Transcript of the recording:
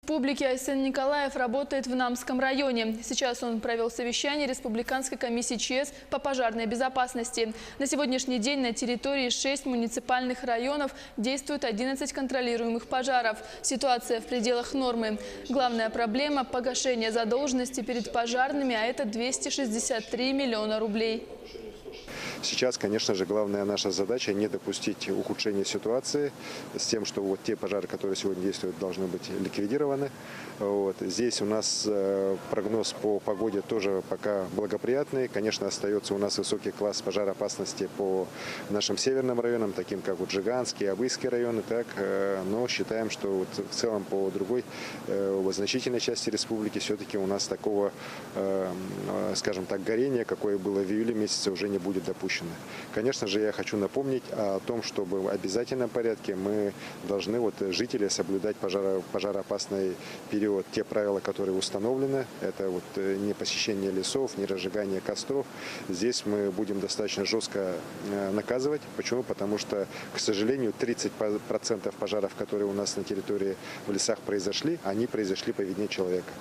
Республики Айсен Николаев работает в Намском районе. Сейчас он провел совещание Республиканской комиссии ЧС по пожарной безопасности. На сегодняшний день на территории 6 муниципальных районов действует 11 контролируемых пожаров. Ситуация в пределах нормы. Главная проблема – погашение задолженности перед пожарными, а это 263 миллиона рублей. Сейчас, конечно же, главная наша задача не допустить ухудшения ситуации с тем, что вот те пожары, которые сегодня действуют, должны быть ликвидированы. Здесь у нас прогноз по погоде тоже пока благоприятный. Конечно, остается у нас высокий класс пожароопасности по нашим северным районам, таким как Джиганский, Абыйский районы. Но считаем, что вот в целом по другой значительной части республики все-таки у нас такого, скажем так, горения, какое было в июле месяце, уже не будет допущено. Конечно же, я хочу напомнить о том, чтобы в обязательном порядке мы должны, жители, соблюдать пожароопасный период, те правила, которые установлены. Это не посещение лесов, не разжигание костров. Здесь мы будем достаточно жестко наказывать. Почему? Потому что, к сожалению, 30% пожаров, которые у нас на территории в лесах произошли, они произошли по вине человека.